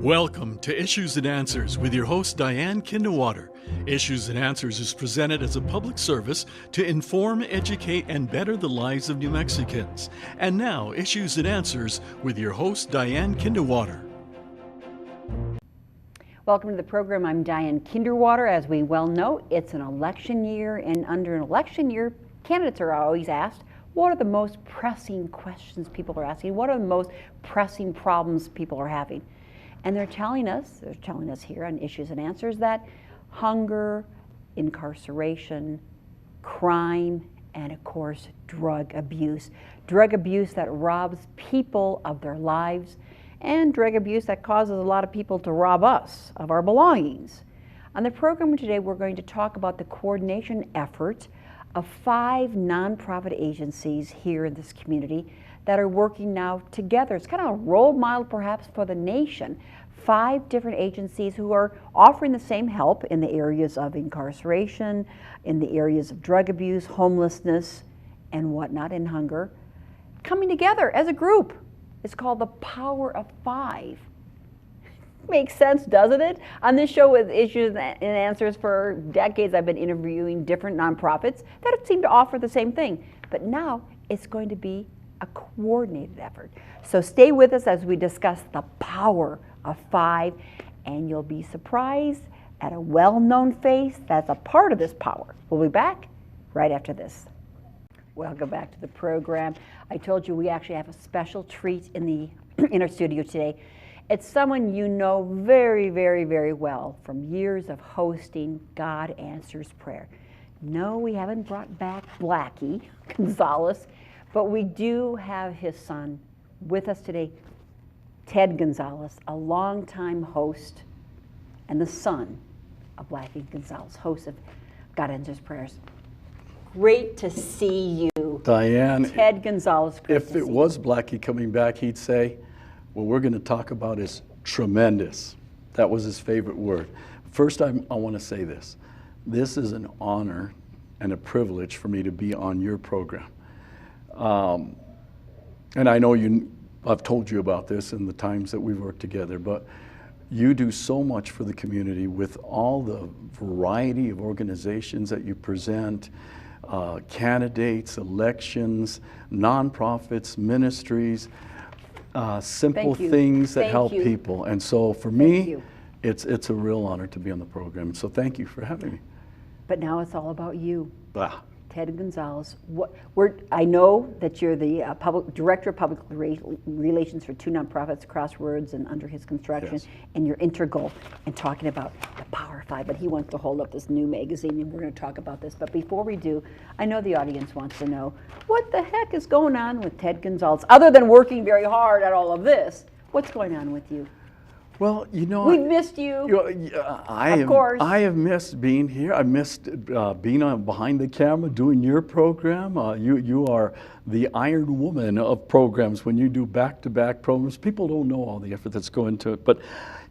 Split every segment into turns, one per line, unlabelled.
Welcome to Issues and Answers with your host Diane Kinderwater. Issues and Answers is presented as a public service to inform, educate, and better the lives of New Mexicans. And now, Issues and Answers with your host Diane Kinderwater.
Welcome to the program. I'm Diane Kinderwater. As we well know, it's an election year, and under an election year, candidates are always asked, what are the most pressing questions people are asking? What are the most pressing problems people are having? And they're telling us here on Issues and Answers that hunger, incarceration, crime, and of course, drug abuse. Drug abuse that robs people of their lives, and drug abuse that causes a lot of people to rob us of our belongings. On the program today, we're going to talk about the coordination effort of 5 nonprofit agencies here in this community that are working now together. It's kind of a role model perhaps for the nation. 5 different agencies who are offering the same help in the areas of incarceration, in the areas of drug abuse, homelessness, and whatnot, and hunger, coming together as a group. It's called the Power of 5. Makes sense, doesn't it? On this show with Issues and Answers for decades, I've been interviewing different nonprofits that seem to offer the same thing. But now it's going to be a coordinated effort. So stay with us as we discuss the power of 5, and you'll be surprised at a well-known face that's a part of this power. We'll be back right after this. Welcome back to the program. I told you we actually have a special treat in our studio today. It's someone you know very, very, very well from years of hosting God Answers Prayer. No, we haven't brought back Blackie Gonzales, but we do have his son with us today, Ted Gonzales, a longtime host and the son of Blackie Gonzales, host of God Answers Prayers. Great to see you,
Diane.
Ted Gonzales Krossroads.
If it was Blackie coming back, he'd say, what we're going to talk about is tremendous. That was his favorite word. First, I want to say this. This is an honor and a privilege for me to be on your program. And I know I've told you about this in the times that we've worked together, but you do so much for the community with all the variety of organizations that you present, candidates, elections, nonprofits, ministries, simple things that help people. And so for me, it's a real honor to be on the program. So thank you for having me.
But now it's all about you. Ted Gonzales. I know that you're the Director of Public Relations for 2 nonprofits, Krossroads and Under His Construction, yes. And you're integral in talking about the Power 5. But he wants to hold up this new magazine, and we're going to talk about this. But before we do, I know the audience wants to know, what the heck is going on with Ted Gonzales? Other than working very hard at all of this, what's going on with you?
Well, you know,
we've missed you. Of course.
I have missed being here. I missed being behind the camera doing your program. You are the Iron Woman of programs when you do back-to-back programs. People don't know all the effort that's going into it, but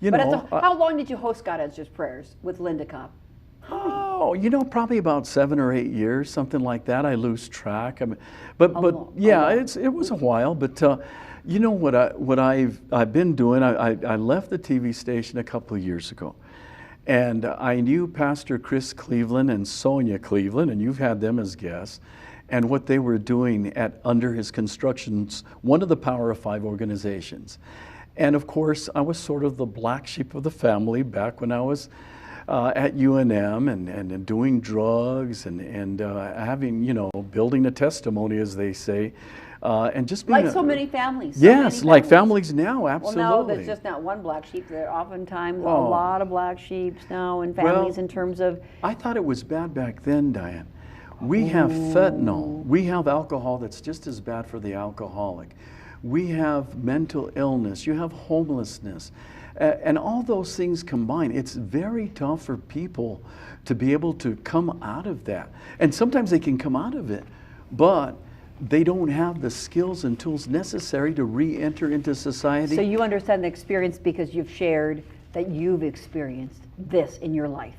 how long did you host God Answers Prayers with Linda Cobb?
Oh, probably about 7 or 8 years, something like that. I lose track. It was a while, but. You know what I've been doing? I left the TV station a couple of years ago, and I knew Pastor Chris Cleveland and Sonia Cleveland, and you've had them as guests, and what they were doing at Under His Constructions, one of the Power of 5 organizations. And of course, I was sort of the black sheep of the family back when I was at UNM and doing drugs and having, building a testimony, as they say. And just being
like so many families.
Yes, like families now, absolutely.
Well, no, there's just not one black sheep. There are oftentimes a lot of black sheep now in families in terms of...
I thought it was bad back then, Diane. We have fentanyl. We have alcohol that's just as bad for the alcoholic. We have mental illness. You have homelessness. And all those things combined, it's very tough for people to be able to come out of that. And sometimes they can come out of it, but they don't have the skills and tools necessary to re-enter into society.
So you understand the experience because you've shared that you've experienced this in your life.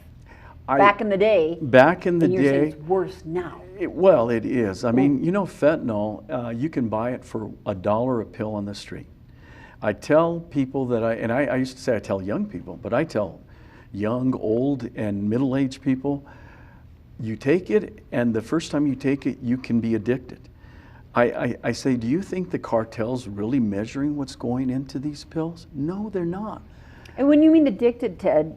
Back in the day, it's worse now.
It is. I mean, fentanyl, you can buy it for $1 a pill on the street. I tell people that I used to say I tell young people, but I tell young, old, and middle-aged people, you take it, and the first time you take it, you can be addicted. I say, do you think the cartel's really measuring what's going into these pills? No, they're not.
And when you mean addicted, Ted,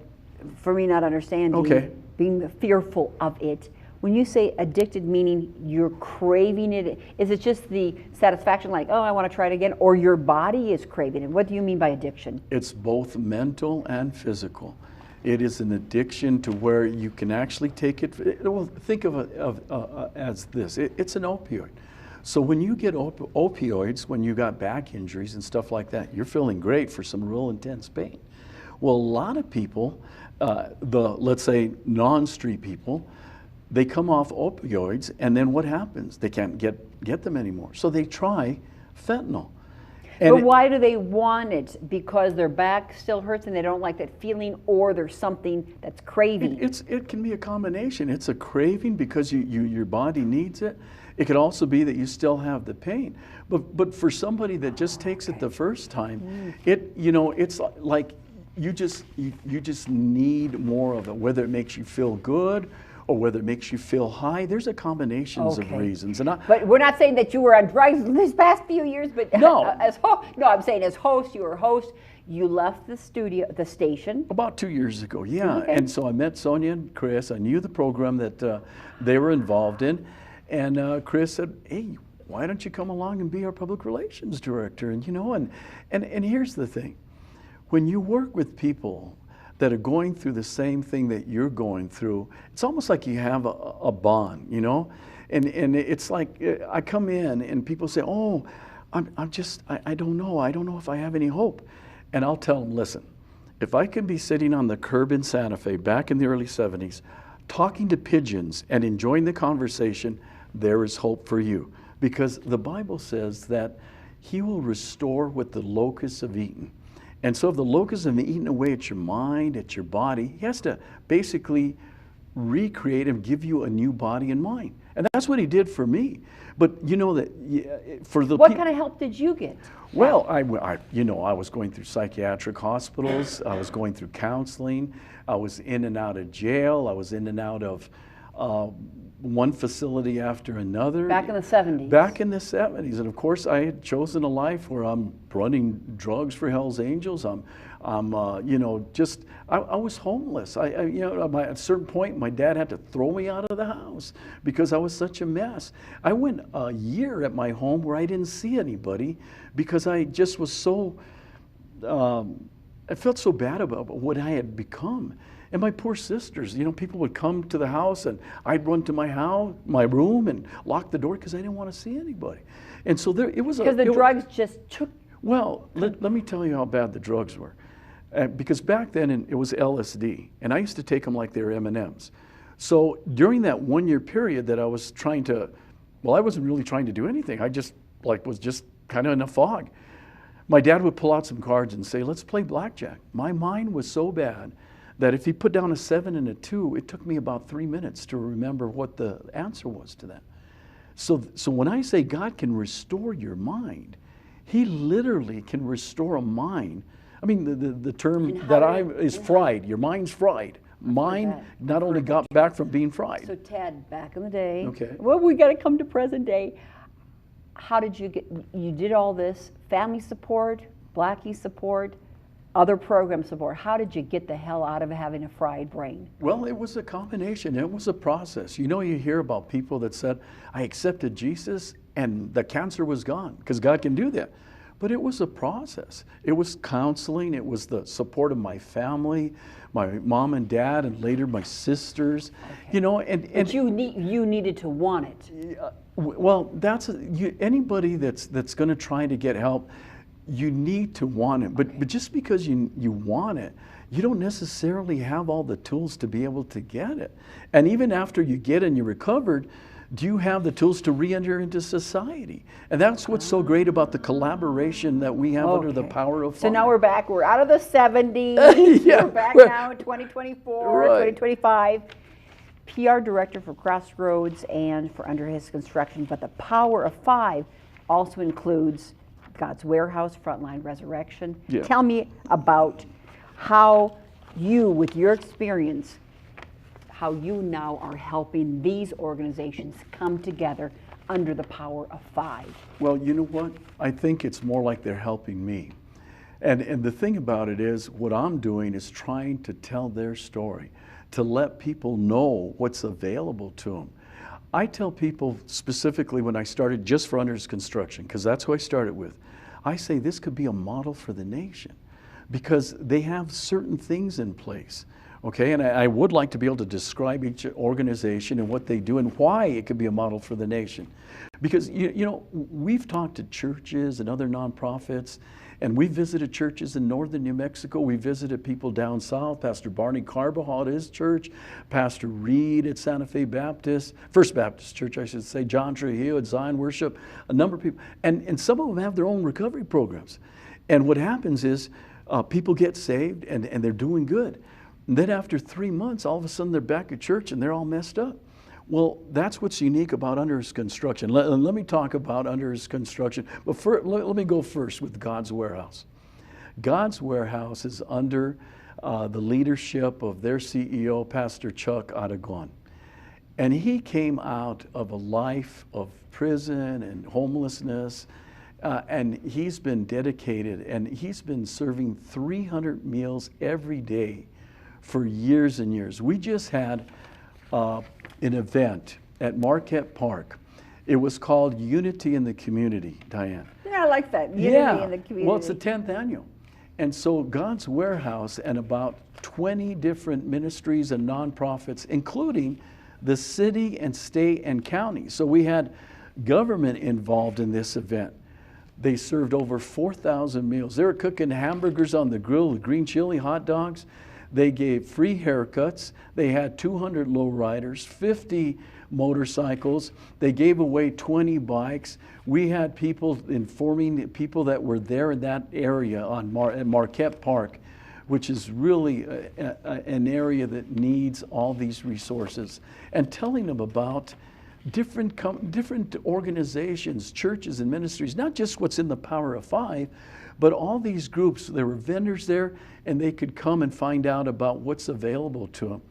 for me not understanding,
Okay.
being fearful of it, when you say addicted, meaning you're craving it, is it just the satisfaction like, oh, I want to try it again, or your body is craving it? What do you mean by addiction?
It's both mental and physical. It is an addiction to where you can actually take it. Well, think of it as this. It's an opioid. So when you get opioids, when you got back injuries and stuff like that, you're feeling great for some real intense pain. Well, a lot of people, let's say non-street people, they come off opioids, and then what happens? They can't get them anymore. So they try fentanyl. And
But why do they want it? Because their back still hurts and they don't like that feeling, or there's something that's craving?
It can be a combination. It's a craving because your body needs it. It could also be that you still have the pain. But for somebody that just takes it the first time, it's like you just need more of it, whether it makes you feel good or whether it makes you feel high. There's a combinations of reasons.
But we're not saying that you were on drugs these past few years, but
No.
I'm saying as host, you were a host. You left the station.
About 2 years ago, yeah.
Okay.
And so I met Sonia and Chris. I knew the program that they were involved in. And Chris said, hey, why don't you come along and be our public relations director? And and here's the thing. When you work with people that are going through the same thing that you're going through, it's almost like you have a bond, And it's like I come in and people say, oh, I don't know. I don't know if I have any hope. And I'll tell them, listen, if I can be sitting on the curb in Santa Fe back in the early 70s, talking to pigeons and enjoying the conversation, there is hope for you. Because the Bible says that he will restore what the locusts have eaten. And so if the locusts have eaten away at your mind, at your body, he has to basically recreate and give you a new body and mind. And that's what he did for me. But you know that for the
What kind of help did you get?
Well, I was going through psychiatric hospitals. I was going through counseling. I was in and out of jail. I was in and out of one facility after another.
Back in the 70s.
Back in the 70s. And of course, I had chosen a life where I'm running drugs for Hell's Angels. I was homeless. At a certain point, my dad had to throw me out of the house because I was such a mess. I went a year at my home where I didn't see anybody because I just was so, I felt so bad about what I had become. And my poor sisters, people would come to the house and I'd run to my room and lock the door because I didn't want to see anybody. And so it was
because the drugs just took.
Well, let me tell you how bad the drugs were. Because back then it was LSD, and I used to take them like they were M&Ms. So during that 1 year period that I was I wasn't really trying to do anything. I just was just kind of in a fog. My dad would pull out some cards and say, let's play blackjack. My mind was so bad that if he put down a 7 and a 2, it took me about 3 minutes to remember what the answer was to that. So when I say God can restore your mind, he literally can restore a mind. I mean, the term is fried. Your mind's fried. Mine not only got back from being fried.
So Ted, back in the day.
Okay.
Well, we got to come to present day. How did you did all this? Family support, Blackie support, other program support. How did you get the hell out of having a fried brain?
Well, it was a combination. It was a process. You hear about people that said, I accepted Jesus and the cancer was gone, because God can do that. But it was a process. It was counseling. It was the support of my family, my mom and dad, and later my sisters.
Okay.
But
you needed to want it.
Well, anybody that's going to try to get help, you need to want it. But just because you want it, you don't necessarily have all the tools to be able to get it. And even after you get it and you're recovered, do you have the tools to re-enter into society? And that's what's so great about the collaboration that we have under the power of 5.
So now we're back. We're out of the 70s.
Yeah.
We're back now in 2024,
Right.
2025. PR director for Krossroads and for Under His Construction. But the power of 5 also includes God's Warehouse, Frontline Resurrection.
Yeah.
Tell me about how you, with your experience, how you now are helping these organizations come together under the power of 5.
Well, you know what? I think it's more like they're helping me. And the thing about it is, what I'm doing is trying to tell their story, to let people know what's available to them. I tell people specifically when I started just for under construction, because that's who I started with, I say this could be a model for the nation because they have certain things in place. Okay, and I would like to be able to describe each organization and what they do and why it could be a model for the nation. Because, you know, we've talked to churches and other nonprofits, and we visited churches in northern New Mexico. We visited people down south, Pastor Barney Carbajal at his church, Pastor Reed at Santa Fe Baptist, First Baptist Church, I should say, John Trujillo at Zion Worship, a number of people. And some of them have their own recovery programs. And what happens is people get saved and they're doing good. And then after 3 months, all of a sudden they're back at church and they're all messed up. Well, that's what's unique about under construction. Let me talk about under construction. But let me go first with God's Warehouse. God's Warehouse is under the leadership of their CEO, Pastor Chuck Aragon. And he came out of a life of prison and homelessness, and he's been dedicated, and he's been serving 300 meals every day for years and years. We just had an event at Marquette Park. It was called Unity in the Community, Diane.
Yeah, I like that. Unity in the community.
Well, it's the 10th annual. And so God's Warehouse and about 20 different ministries and nonprofits, including the city and state and county. So we had government involved in this event. They served over 4,000 meals. They were cooking hamburgers on the grill with green chili, hot dogs. They gave free haircuts. They had 200 lowriders, 50 motorcycles. They gave away 20 bikes. We had people informing people that were there in that area on Marquette Park, which is really an area that needs all these resources, and telling them about different organizations, churches and ministries, not just what's in the Power of 5, but all these groups. There were vendors there, and they could come and find out about what's available to them.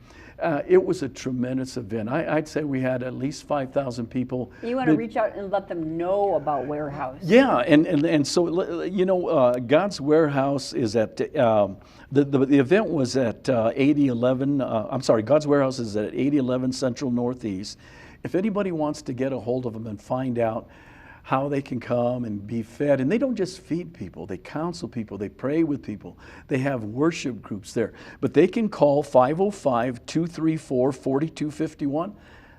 It was a tremendous event. I'd say we had at least 5,000 people.
You want to reach out and let them know about Warehouse.
Yeah, and so, you know, God's Warehouse is at, the event was at 8011, I'm sorry, God's Warehouse is at 8011 Central Northeast. If anybody wants to get a hold of them and find out how they can come and be fed. And they don't just feed people, they counsel people, they pray with people. They have worship groups there. But they can call 505-234-4251.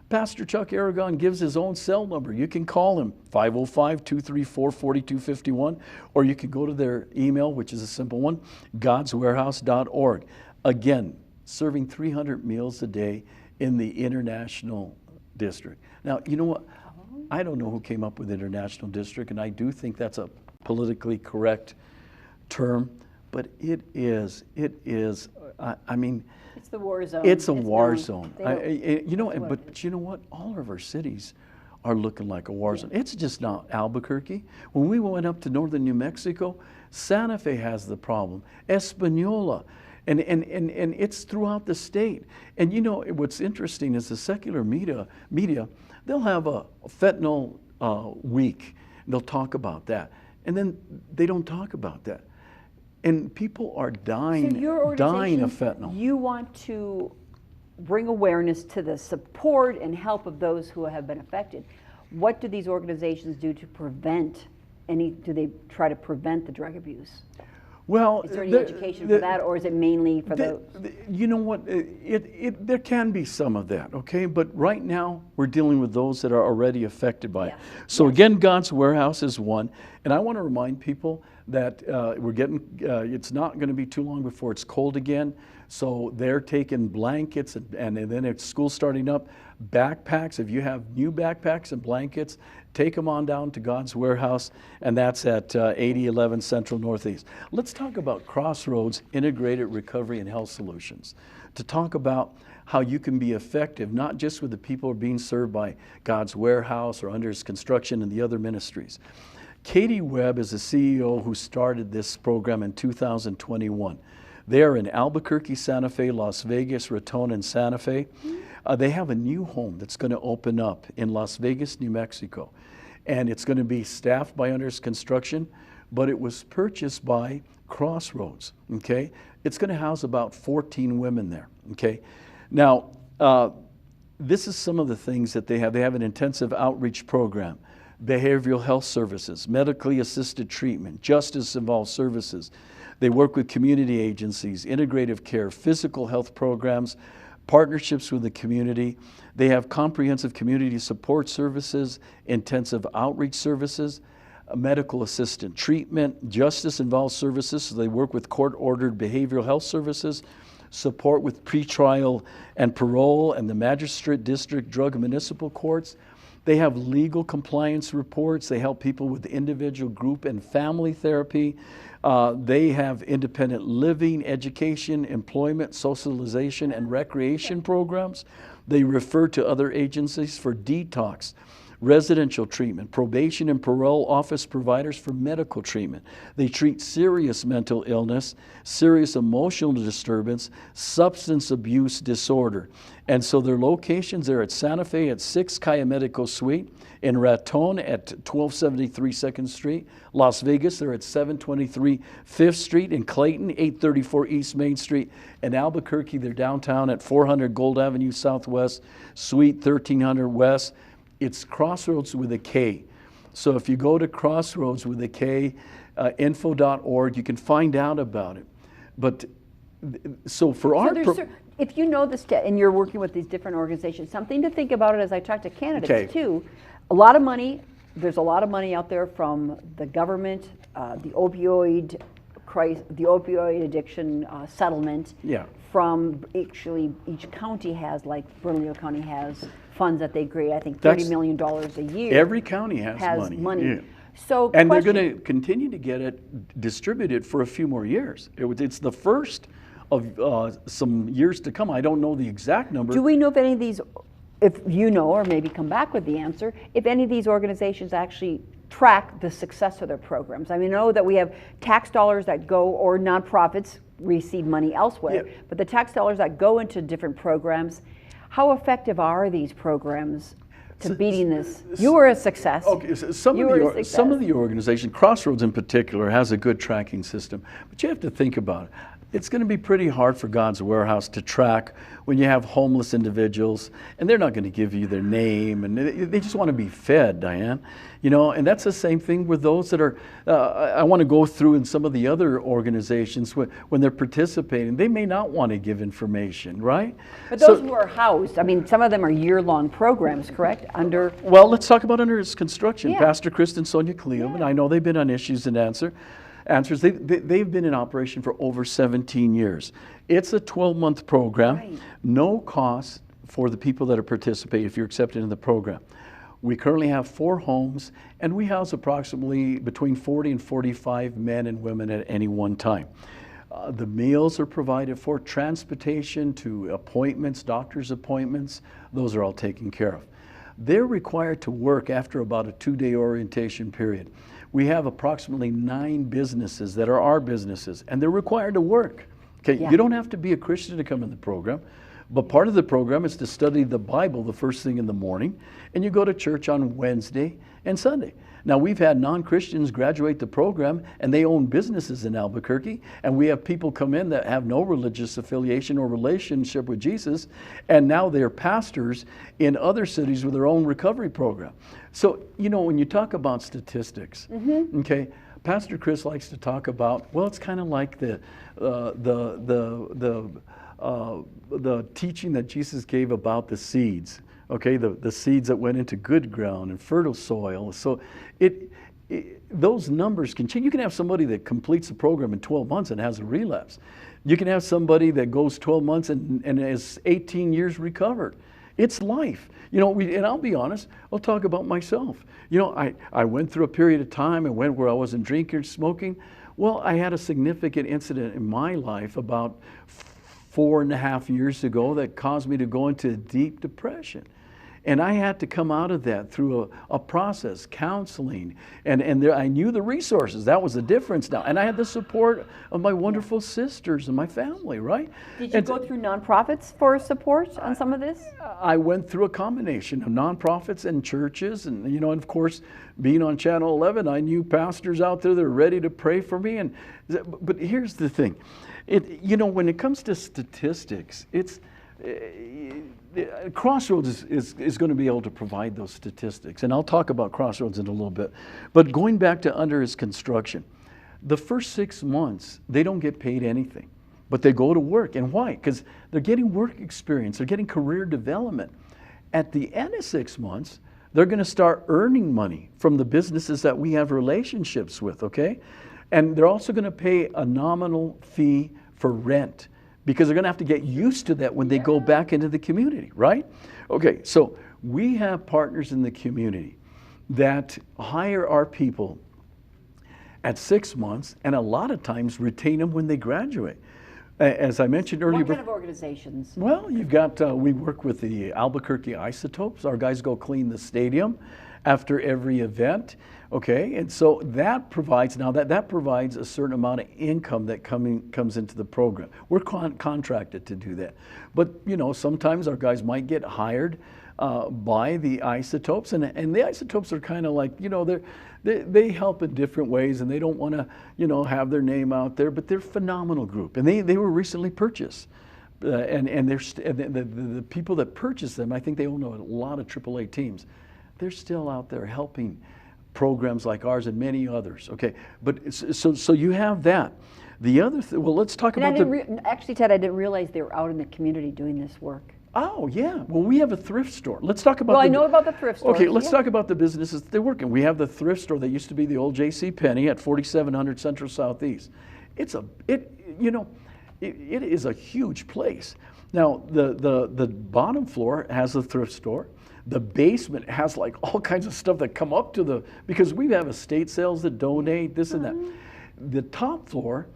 Pastor Chuck Aragon gives his own cell number. You can call him, 505-234-4251, or you can go to their email, which is a simple one, godswarehouse.org. Again, serving 300 meals a day in the International District. Now, you know what? I don't know who came up with International District, and I do think that's a politically correct term, but it is, I mean,
it's the war zone.
It's a war zone.
You
know, but you know what? All of our cities are looking like a war zone. It's just not Albuquerque. When we went up to northern New Mexico, Santa Fe has the problem, Espanola, and it's throughout the state. And you know, what's interesting is the secular media, they'll have a fentanyl week. They'll talk about that. And then they don't talk about that. And people are dying of fentanyl.
You want to bring awareness to the support and help of those who have been affected. What do these organizations do to prevent do they try to prevent the drug abuse?
Well,
is there any education for that, or is it mainly for those?
You know what? There can be some of that, okay? But right now, we're dealing with those that are already affected by it. So again, God's Warehouse is one. And I want to remind people that it's not going to be too long before it's cold again. So they're taking blankets, and then it's school starting up. Backpacks, if you have new backpacks and blankets, take them on down to God's Warehouse, and that's at 8011 Central Northeast. Let's talk about Krossroads Integrated Recovery and Health Solutions, to talk about how you can be effective, not just with the people who are being served by God's Warehouse or under His construction and the other ministries. Katie Webb is the CEO who started this program in 2021. They are in Albuquerque, Santa Fe, Las Vegas, Raton, and Santa Fe. They have a new home that's going to open up in Las Vegas, New Mexico. And it's going to be staffed by Under Construction, but it was purchased by Krossroads, okay? It's going to house about 14 women there, okay? Now, this is some of the things that they have. They have an intensive outreach program, behavioral health services, medically assisted treatment, justice-involved services. They work with community agencies, integrative care, physical health programs, partnerships with the community. They have comprehensive community support services, intensive outreach services, medical assistant treatment, justice-involved services. So they work with court-ordered behavioral health services, support with pretrial and parole and the magistrate, district, drug, and municipal courts. They have legal compliance reports. They help people with individual, group, and family therapy. They have independent living, education, employment, socialization, and recreation programs. They refer to other agencies for detox, residential treatment, probation and parole office providers for medical treatment. They treat serious mental illness, serious emotional disturbance, substance abuse disorder. And so their locations are at Santa Fe at 6 Calle Medico Suite, in Raton at 1273 2nd Street, Las Vegas they're at 723 5th Street, in Clayton 834 East Main Street, and Albuquerque they're downtown at 400 Gold Avenue Southwest, Suite 1300 West. It's Krossroads with a K. So if you go to Krossroads with a K, info.org, you can find out about it. But so for our
if you know this and you're working with these different organizations, something to think about it as I talk to candidates too. A lot of money, there's a lot of money out there from the government, the opioid addiction settlement.
Yeah.
From actually each county has, like Bernalillo County has funds that they create, I think $30 million a year.
Every county has money. Yeah.
So
and they're going to continue to get it distributed for a few more years. It's the first of some years to come. I don't know the exact number.
Do we know if any of these, if you know, or maybe come back with the answer, if any of these organizations actually track the success of their programs? I mean, I know that we have tax dollars that go, or nonprofits receive money elsewhere, but the tax dollars that go into different programs, how effective are these programs to beating this? You were a success.
Okay, so some of the organizations, Krossroads in particular, has a good tracking system, but you have to think about it. It's going to be pretty hard for God's warehouse to track when you have homeless individuals, and they're not going to give you their name, and they just want to be fed, Diane. You know, and that's the same thing with those that are, I want to go through in some of the other organizations when they're participating, they may not want to give information, right?
But those who are housed, I mean, some of them are year-long programs, correct?
Well, let's talk about under construction. Pastor Chris and Sonia Cleo, and I know they've been on Issues and Answers. They've been in operation for over 17 years. It's a 12-month program, no cost for the people that are participating if you're accepted in the program. We currently have 4 homes, and we house approximately between 40 and 45 men and women at any one time. The meals are provided for, transportation to appointments, doctor's appointments, those are all taken care of. They're required to work after about a 2-day orientation period. We have approximately 9 businesses that are our businesses, and they're required to work. Okay, you don't have to be a Christian to come in the program, but part of the program is to study the Bible the first thing in the morning, and you go to church on Wednesday and Sunday. Now, we've had non-Christians graduate the program, and they own businesses in Albuquerque, and we have people come in that have no religious affiliation or relationship with Jesus, and now they're pastors in other cities with their own recovery program. So, you know, when you talk about statistics, okay, Pastor Chris likes to talk about, well, it's kind of like the teaching that Jesus gave about the seeds. Okay, the seeds that went into good ground and fertile soil. So those numbers can change. You can have somebody that completes the program in 12 months and has a relapse. You can have somebody that goes 12 months and is 18 years recovered. It's life. You know, and I'll be honest, I'll talk about myself. You know, I went through a period of time and went where I wasn't drinking, smoking. Well, I had a significant incident in my life about 4.5 years ago that caused me to go into deep depression. And I had to come out of that through a process, counseling, and there, I knew the resources. That was the difference now. And I had the support of my wonderful sisters and my family, right?
Did you go through nonprofits for support on some of this?
I went through a combination of nonprofits and churches, and and of course, being on Channel 11, I knew pastors out there that are ready to pray for me. But here's the thing, when it comes to statistics, it's Crossroads is going to be able to provide those statistics, and I'll talk about Crossroads in a little bit. But going back to under his construction, the first 6 months they don't get paid anything, but they go to work. And why? Because they're getting work experience, they're getting career development. At the end of 6 months, they're going to start earning money from the businesses that we have relationships with, okay? And they're also going to pay a nominal fee for rent, because they're going to have to get used to that when they go back into the community, right? Okay, so we have partners in the community that hire our people at 6 months, and a lot of times retain them when they graduate. As I mentioned earlier.
What kind of organizations?
Well, you've got, we work with the Albuquerque Isotopes. Our guys go clean the stadium after every event, okay? And so that provides, now that provides a certain amount of income that comes into the program. We're contracted to do that. But, sometimes our guys might get hired by the Isotopes, and the Isotopes are kind of like, they help in different ways, and they don't want to, have their name out there, but they're a phenomenal group, and they were recently purchased. And the people that purchased them, I think they own a lot of AAA teams. They're still out there helping programs like ours and many others. Okay, but so you have that. The other well, let's talk about
actually, Ted, I didn't realize they were out in the community doing this work.
Oh yeah, well we have a thrift store. Let's talk about.
Well, I know about the thrift store.
Okay, let's talk about the businesses they're working. We have the thrift store that used to be the old J.C. Penney at 4700 Central Southeast. It is a huge place. Now the bottom floor has a thrift store. The basement has like all kinds of stuff that come up to because we have estate sales that donate this and that. The top floor,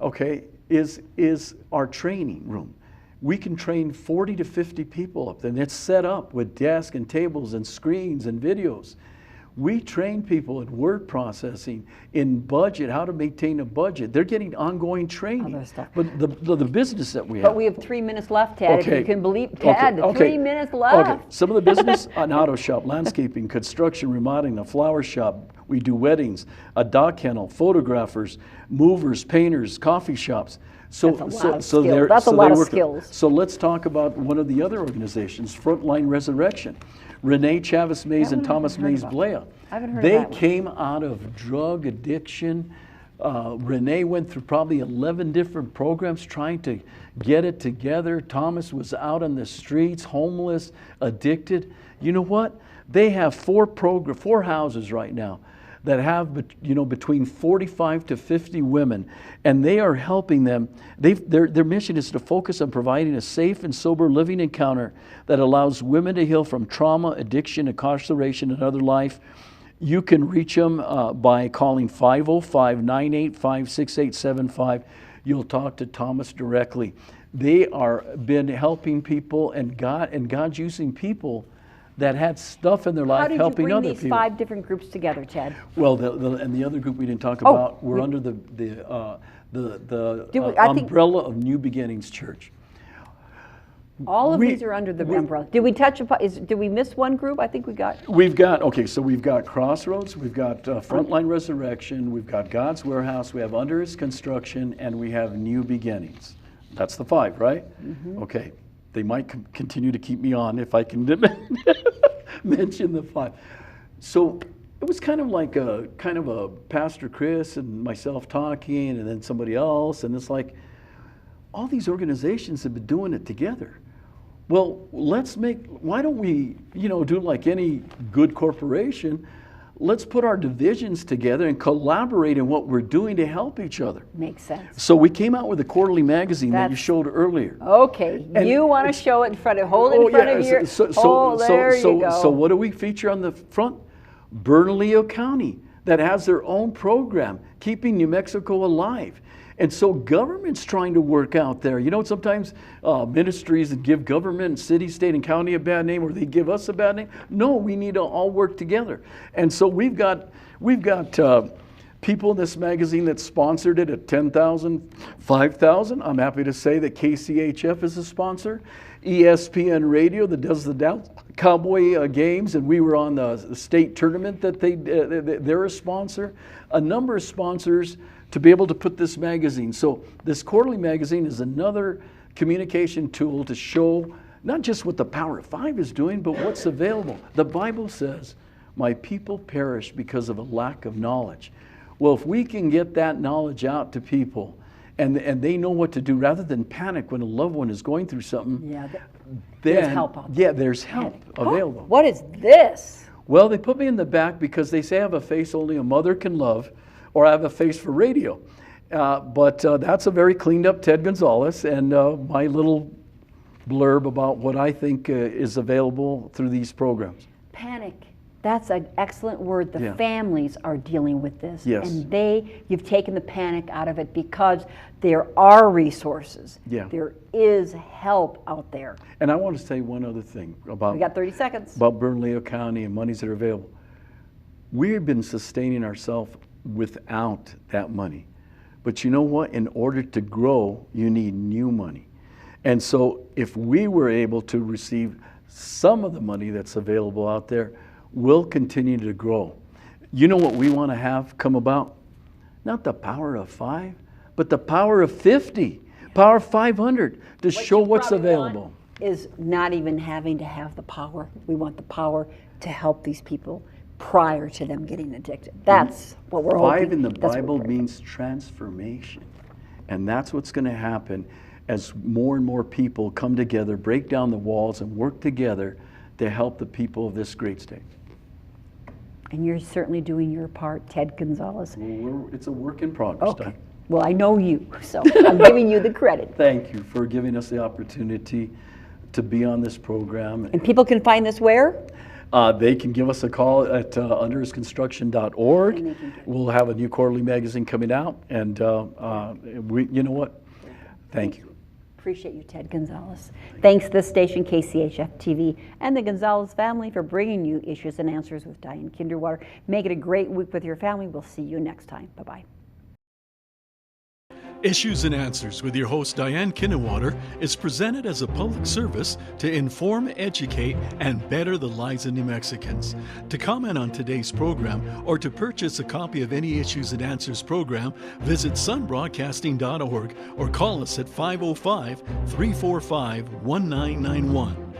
okay, is our training room. We can train 40 to 50 people up there, and it's set up with desks and tables and screens and videos. We train people in word processing, in budget, how to maintain a budget. They're getting ongoing training.
Other stuff.
But the business that we have.
But we have 3 minutes left, Ted.
Okay.
If you can believe, Ted,
Okay.
3 minutes left.
Okay, some of the business, an auto shop, landscaping, construction, remodeling, a flower shop. We do weddings, a dog kennel, photographers, movers, painters, coffee shops. So
That's a lot of skills.
So let's talk about one of the other organizations, Frontline Resurrection. Renee Chavez Mays and Thomas Mays Blea.
I haven't heard
They
of that one.
came out of drug addiction. Renee went through probably 11 different programs trying to get it together. Thomas was out on the streets, homeless, addicted. You know what? They have four houses right now that have between 45 to 50 women, and they are helping them. Their mission is to focus on providing a safe and sober living encounter that allows women to heal from trauma, addiction, incarceration, and other life. You can reach them by calling 505-985-6875. You'll talk to Thomas directly. They are been helping people, and God's using people that had stuff in their life helping other people.
How did you bring these 5 different groups together, Ted?
Well, and the other group we didn't talk about, we're under the umbrella of New Beginnings Church.
All of these are under the umbrella. Did we touch upon? Did we miss one group? I think we got.
We've got Crossroads, we've got Frontline Resurrection, we've got God's Warehouse, we have Under His Construction, and we have New Beginnings. That's the 5, right? Mm-hmm. Okay. They might continue to keep me on if I can mention the 5. So it was kind of like a Pastor Chris and myself talking, and then somebody else, and it's like all these organizations have been doing it together. Well, why don't we, do like any good corporation, let's put our divisions together and collaborate in what we're doing to help each other.
Makes sense.
So we came out with a quarterly magazine that you showed earlier.
Okay, and you want to show it in front of, hold it in front of your, there you go.
So what do we feature on the front? Bernalillo County, that has their own program, Keeping New Mexico Alive. And so government's trying to work out there. You know, sometimes ministries give government, city, state, and county a bad name, or they give us a bad name. No, we need to all work together. And so we've got people in this magazine that sponsored it at $10,000, $5,000. I'm happy to say that KCHF is a sponsor. ESPN Radio that does the Dallas Cowboy games, and we were on the state tournament that they're a sponsor. A number of sponsors to be able to put this magazine. So this quarterly magazine is another communication tool to show not just what the Power of Five is doing, but what's available. The Bible says, "My people perish because of a lack of knowledge." Well, if we can get that knowledge out to people, and they know what to do, rather than panic when a loved one is going through something,
there's help out there.
Yeah, there's help available.
What is this?
Well, they put me in the back because they say I have a face only a mother can love, or I have a face for radio. But that's a very cleaned up Ted Gonzales, and my little blurb about what I think is available through these programs.
Panic. That's an excellent word. The families are dealing with this.
Yes.
And you've taken the panic out of it because there are resources.
Yeah.
There is help out there.
And I want to say one other thing about,
We got 30 seconds.
About Bernalillo County and monies that are available. We've been sustaining ourselves without that money. But you know what? In order to grow, you need new money. And so if we were able to receive some of the money that's available out there, we'll continue to grow. You know what we want to have come about? Not the Power of Five, but the Power of 50, Power of 500, to show what's available.
Is not even having to have the power. We want the power to help these people prior to them getting addicted. That's what we're hoping.
Five in the Bible means transformation. And that's what's going to happen as more and more people come together, break down the walls, and work together to help the people of this great state.
And you're certainly doing your part, Ted Gonzales.
Well, it's a work in progress.
Okay. Well, I know you, so I'm giving you the credit.
Thank you for giving us the opportunity to be on this program.
And people can find this where?
They can give us a call at underisconstruction.org. We'll have a new quarterly magazine coming out, and you know what? Thank you.
Appreciate you, Ted Gonzales. Thanks to this station, KCHF TV, and the Gonzales family for bringing you Issues and Answers with Diane Kinderwater. Make it a great week with your family. We'll see you next time. Bye-bye.
Issues and Answers with your host Diane Kinderwater is presented as a public service to inform, educate, and better the lives of New Mexicans. To comment on today's program or to purchase a copy of any Issues and Answers program, visit sunbroadcasting.org or call us at 505-345-1991.